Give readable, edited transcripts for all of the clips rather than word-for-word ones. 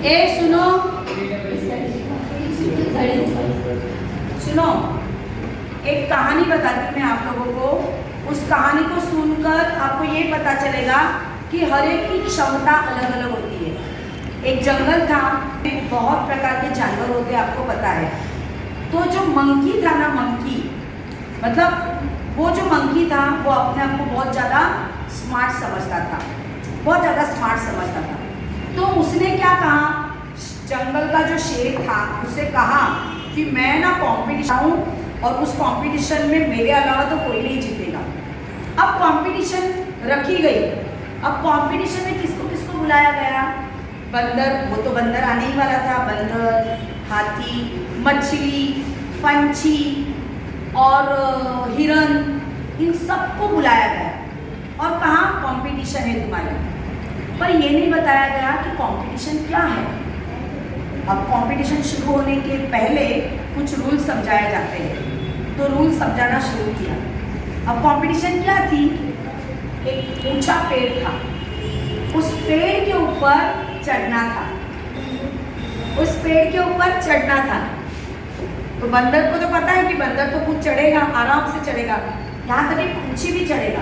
ए सुनो सुनो, एक कहानी बताती हूँ मैं आप लोगों को। उस कहानी को सुनकर आपको ये पता चलेगा कि हर एक की क्षमता अलग अलग होती है। एक जंगल था, बहुत प्रकार के जानवर होते हैं, आपको पता है। तो जो मंकी था ना, मंकी मतलब वो जो मंकी था वो अपने आप को बहुत ज़्यादा स्मार्ट समझता था, बहुत ज़्यादा स्मार्ट समझता था। तो उसने क्या कहा, जंगल का जो शेर था उससे कहा कि मैं ना कॉम्पिटिशन हूँ और उस कंपटीशन में मेरे अलावा तो कोई नहीं जीतेगा। अब कंपटीशन रखी गई। अब कंपटीशन में किसको किसको बुलाया गया? बंदर, वो तो बंदर आने ही वाला था। बंदर, हाथी, मछली, पंछी और हिरन, इन सबको बुलाया गया और कहा कंपटीशन है तुम्हारी। पर ये नहीं बताया गया कि कंपटीशन क्या है। अब कंपटीशन शुरू होने के पहले कुछ रूल समझाए जाते हैं, तो रूल समझाना शुरू किया। अब कंपटीशन क्या थी? एक ऊंचा पेड़ था, उस पेड़ के ऊपर चढ़ना था, उस पेड़ के ऊपर चढ़ना था। तो बंदर को तो पता है कि बंदर तो खुद चढ़ेगा, आराम से चढ़ेगा, यहाँ तक कि पंछी भी चढ़ेगा।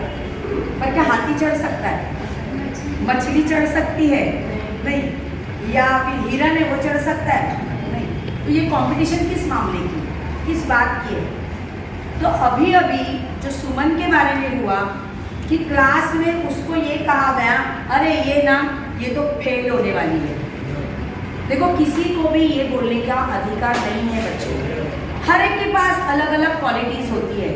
पर क्या हाथी चढ़ सकता है? मछली चढ़ सकती है? नहीं। या फिर हिरन है, वो चढ़ सकता है? नहीं। तो ये कंपटीशन किस मामले की, किस बात की है? तो अभी अभी जो सुमन के बारे में हुआ कि क्लास में उसको ये कहा गया, अरे ये ना, ये तो फेल होने वाली है। देखो, किसी को भी ये बोलने का अधिकार नहीं है बच्चों। हर एक के पास अलग अलग क्वालिटीज होती है।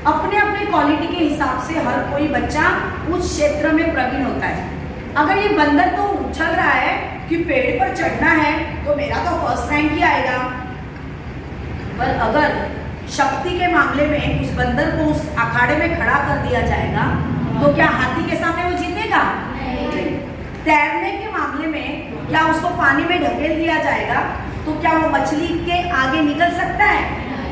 अपने अपने क्वालिटी के हिसाब से हर कोई बच्चा उस क्षेत्र में प्रवीण होता है। अगर ये बंदर तो उछल रहा है कि पेड़ पर चढ़ना है तो मेरा तो फर्स्ट रैंक ही आएगा, पर अगर शक्ति के मामले में उस बंदर को उस अखाड़े में खड़ा कर दिया जाएगा तो क्या हाथी के सामने वो जीतेगा? नहीं। तैरने के मामले में क्या उसको पानी में ढकेल दिया जाएगा तो क्या वो मछली के आगे निकल सकता है?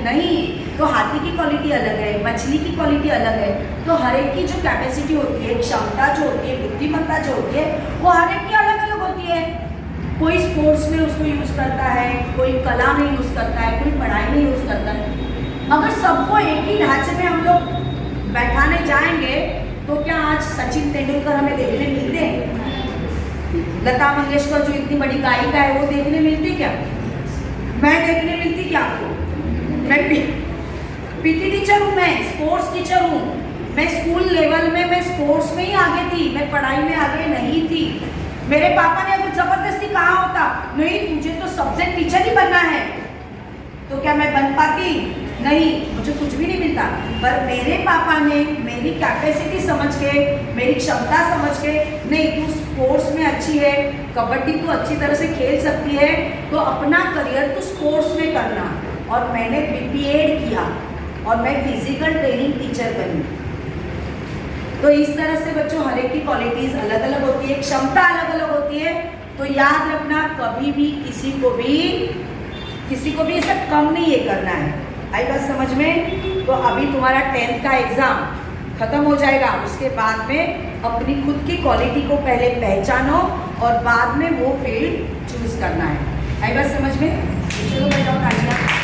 नहीं। तो हाथी की क्वालिटी अलग है, मछली की क्वालिटी अलग है। तो हर एक की जो कैपेसिटी होती है, क्षमता जो होती है, बुद्धिमत्ता जो होती है, वो हर एक की अलग अलग होती है। कोई स्पोर्ट्स में उसको यूज़ करता है, कोई कला में यूज़ करता है, कोई पढ़ाई में यूज़ करता है। अगर सबको एक ही ढांचे में हम लोग बैठाने जाएंगे तो क्या आज सचिन तेंदुलकर हमें देखने मिलते हैं? लता मंगेशकर जो इतनी बड़ी गायिका है वो देखने मिलती क्या? मैं देखने मिलती क्या आपको? मैं पीटी टीचर हूँ, मैं स्पोर्ट्स टीचर हूँ। मैं स्कूल लेवल में मैं स्पोर्ट्स में ही आगे थी, मैं पढ़ाई में आगे नहीं थी। मेरे पापा ने कुछ जबरदस्ती कहा होता, नहीं तुझे तो सब्जेक्ट टीचर ही बनना है, तो क्या मैं बन पाती? नहीं, मुझे कुछ भी नहीं मिलता। पर मेरे पापा ने मेरी कैपेसिटी समझ के, मेरी क्षमता समझ के, नहीं तू स्पोर्ट्स में अच्छी है, कबड्डी तू अच्छी तरह से खेल सकती है, तो अपना करियर तू स्पोर्ट्स में करना। और मैंने बीपीएड किया और मैं फिजिकल ट्रेनिंग टीचर बनी। तो इस तरह से बच्चों हर एक की क्वालिटीज अलग अलग होती है, क्षमता अलग अलग होती है। तो याद रखना, कभी भी किसी को भी ऐसा कम नहीं ये करना है। आई बात समझ में? तो अभी तुम्हारा 10th का एग्जाम खत्म हो जाएगा, उसके बाद में अपनी खुद की क्वालिटी को पहले पहचानो और बाद में वो फील्ड चूज करना है। आई बात समझ में? चलो बैठाओ तालियां।